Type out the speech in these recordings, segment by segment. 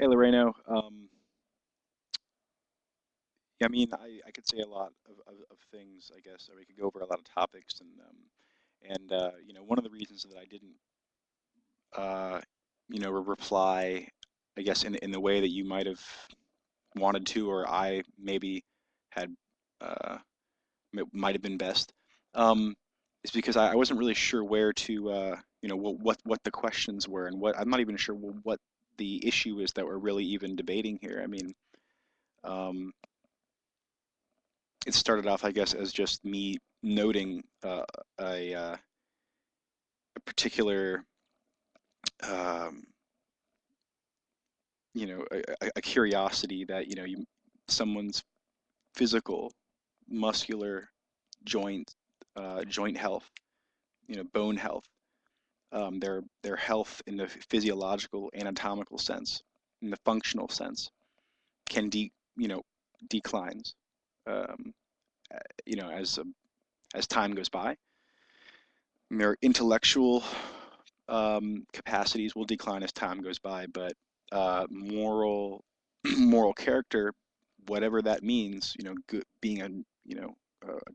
Hey, Loreno. Yeah, I mean, I could say a lot of things, I guess, or we could go over a lot of topics, one of the reasons that I didn't, uh, reply, I guess, in the way that you might have wanted to, or I maybe had, uh, might have been best, um, is because I wasn't really sure where to, what the questions were, and what I'm not even sure what the issue is that we're really even debating here. I mean. Um, it started off, I guess, as just me noting a particular, um, a curiosity that, someone's physical, muscular joint health, bone health, their health in the physiological, anatomical sense, in the functional sense, can you know, declines, um, as time goes by. Their intellectual capacities will decline as time goes by, but moral moral character, whatever that means, good, being a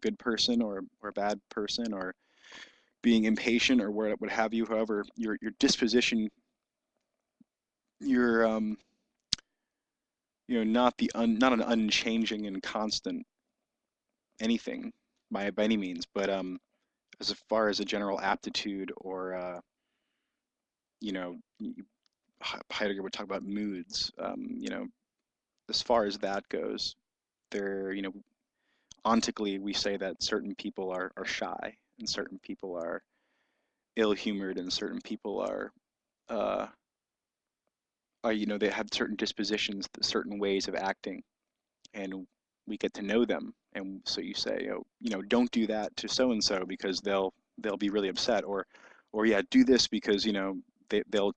good person or a bad person, or being impatient or what have you, however, your disposition, your not an unchanging and constant anything by any means, but as far as a general aptitude or you know Heidegger would talk about moods. As far as that goes, there, ontically we say that certain people are shy, and certain people are ill-humored, and certain people uh, they have certain dispositions, certain ways of acting, and we get to know them. And so you say, don't do that to so and so because they'll be really upset, or yeah, do this because they'll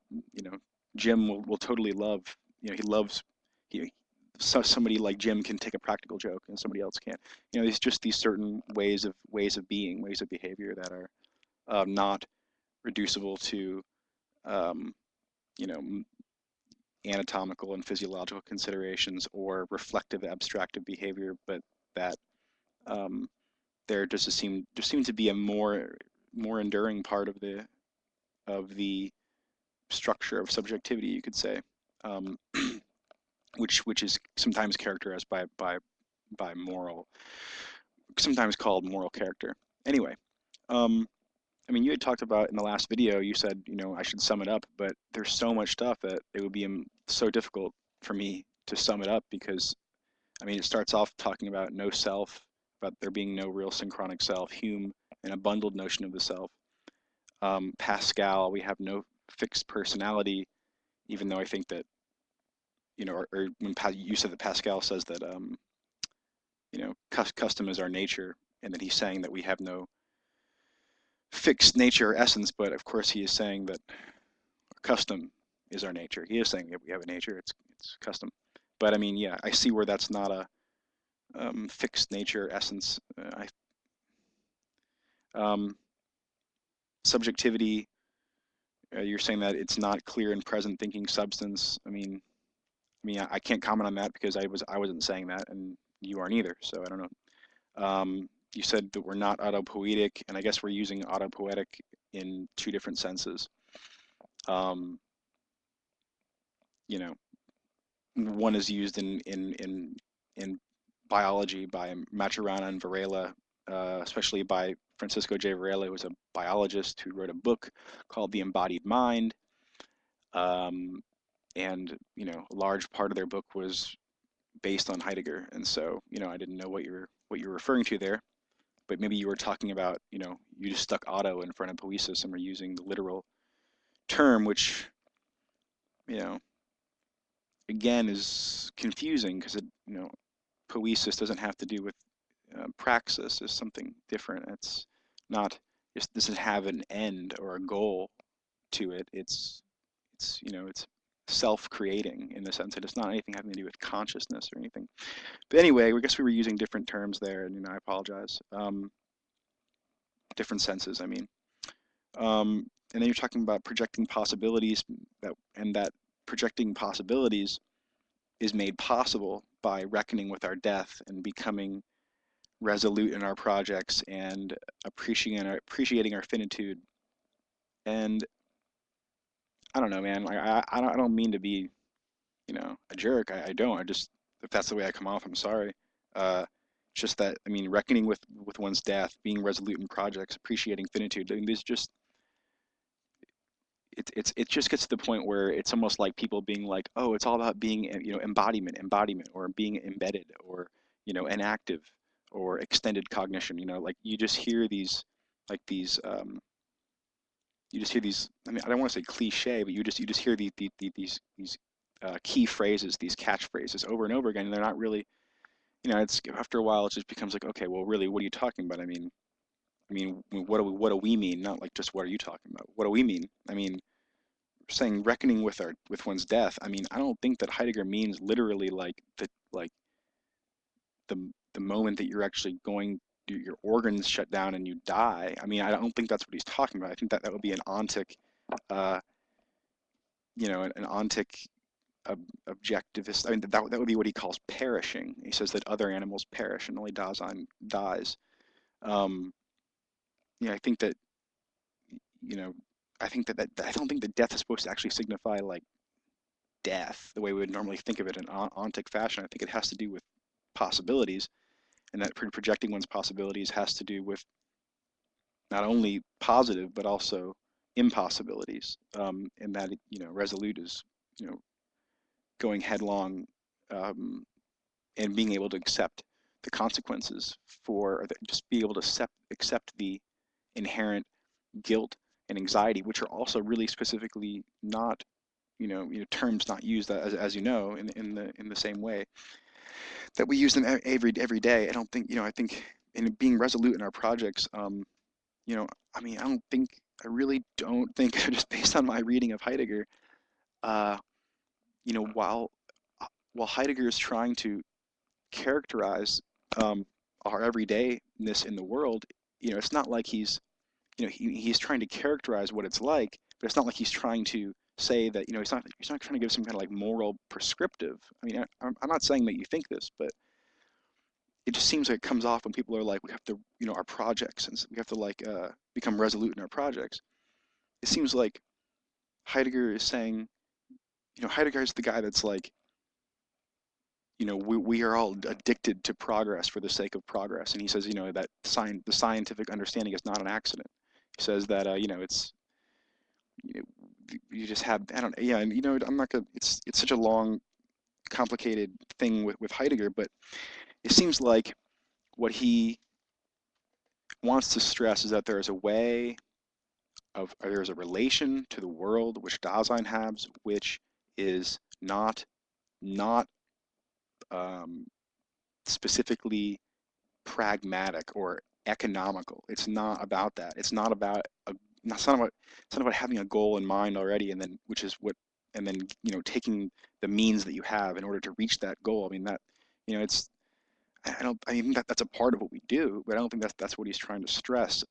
Jim will totally love, he loves he, somebody like Jim can take a practical joke and somebody else can't. It's just these certain ways of being, ways of behavior that are not reducible to um, you know anatomical and physiological considerations or reflective abstractive behavior, but that um, there just seem to be a more enduring part of the structure of subjectivity, you could say, um, which is sometimes characterized by moral, sometimes called moral character. Anyway, um, I mean, you had talked about in the last video, you said, I should sum it up, but there's so much stuff that it would be so difficult for me to sum it up because, I mean, it starts off talking about no self, about there being no real synchronic self, Hume, and a bundled notion of the self. Pascal, we have no fixed personality, even though I think that, or when you said that Pascal says that, custom is our nature, and that he's saying that we have no fixed nature or essence, but of course he is saying that custom is our nature. He is saying that we have a nature, it's custom. But I mean, yeah, I see where that's not a fixed nature essence. Um, Subjectivity, you're saying that it's not clear and present thinking substance. I can't comment on that because I wasn't saying that, and you aren't either. So I don't know. You said that we're not autopoietic, and I guess we're using autopoietic in two different senses. Um, you know, One is used in biology by Maturana and Varela, especially by Francisco J. Varela, who was a biologist who wrote a book called The Embodied Mind. Um, and a large part of their book was based on Heidegger. And so, I didn't know what you're referring to there, but maybe you were talking about, you just stuck auto in front of poiesis and were using the literal term, which, you know, again is confusing because poiesis doesn't have to do with praxis. Is something different. It's not, it doesn't have an end or a goal to it. It's self-creating in the sense that it's not anything having to do with consciousness or anything. But anyway, I guess we were using different terms there, and I apologize. Different senses, I mean. And then you're talking about projecting possibilities, that projecting possibilities is made possible by reckoning with our death and becoming resolute in our projects and appreciating our finitude. And I don't know, man. Like I don't mean to be, a jerk. I don't. I just, if that's the way I come off, I'm sorry. It's just that, I mean, reckoning with one's death, being resolute in projects, appreciating finitude. I mean, there's just it just gets to the point where it's almost like people being like, oh, it's all about being, embodiment, or being embedded, or inactive, or extended cognition. Like like these, you just hear these. I mean, I don't want to say cliche, but you just hear these key phrases, these catchphrases over and over again, and they're not really, it's after a while it just becomes like, okay, well, really, what are you talking about? What do we mean? Not like just what are you talking about? What do we mean? I mean, saying reckoning with one's death. I mean, I don't think that Heidegger means literally the moment that you're actually going, your organs shut down and you die. I mean, I don't think that's what he's talking about. I think that that would be an ontic, uh, an ontic objectivist. I mean, that would be what he calls perishing. He says that other animals perish and only Dasein dies. Um, I think that, you know, that I don't think that death is supposed to actually signify like death the way we would normally think of it in ontic fashion. I think it has to do with possibilities, and that projecting one's possibilities has to do with not only positive but also impossibilities. And that resolute is going headlong, um, and being able to accept the consequences for, or just be able to accept the inherent guilt and anxiety, which are also really specifically not, terms not used, as in the same way that we use them every day. I don't think, I think in being resolute in our projects, you know, I mean, I really don't think, just based on my reading of Heidegger, uh, you know, while while Heidegger is trying to characterize, um, our everydayness in the world, it's not like he's trying to characterize what it's like, but it's not like he's trying to say that, he's not trying to give some kind of like moral prescriptive. I mean, I'm not saying that you think this, but it just seems like it comes off when people are like, we have to, our projects, and we have to like become resolute in our projects. It seems like Heidegger is saying, Heidegger is the guy that's like, we are all addicted to progress for the sake of progress. And he says, that the scientific understanding is not an accident. He says that, it's, you, you just have, I don't, yeah, and I'm not gonna, it's such a long, complicated thing with Heidegger, but it seems like what he wants to stress is that there is a way or there is a relation to the world which Dasein has, which is not specifically pragmatic or economical. It's not about that. It's not about having a goal in mind already, and then which is what, and then taking the means that you have in order to reach that goal. I mean that, it's, I don't, I mean that's a part of what we do, but I don't think that's what he's trying to stress.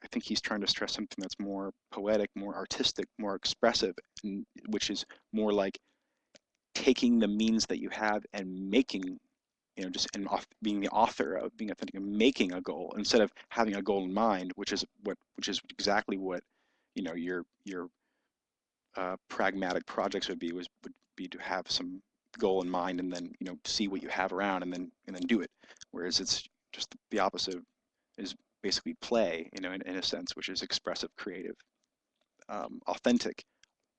I think he's trying to stress something that's more poetic, more artistic, more expressive, and which is more like taking the means that you have and making, just and being the author of being authentic and making a goal instead of having a goal in mind, which is exactly what, your pragmatic projects would be to have some goal in mind and then see what you have around and then do it. Whereas it's just the opposite is basically play, in a sense, which is expressive, creative, authentic,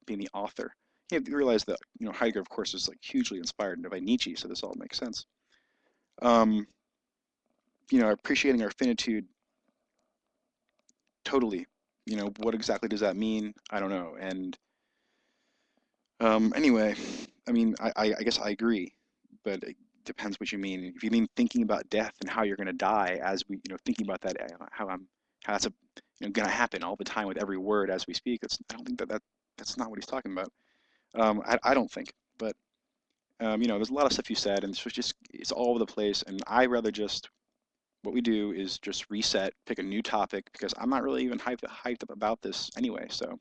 being the author. You realize that Heidegger, of course, is like hugely inspired by Nietzsche, so this all makes sense. Um, Appreciating our finitude, totally. What exactly does that mean? I don't know. And anyway, I mean, I guess I agree, but it depends what you mean. If you mean thinking about death and how you're going to die, as we, thinking about that, how that's going to happen all the time with every word as we speak. I don't think that's not what he's talking about. I don't think, but there's a lot of stuff you said, and it's all over the place. And I rather just what we do is just reset, pick a new topic because I'm not really even hyped up about this anyway. So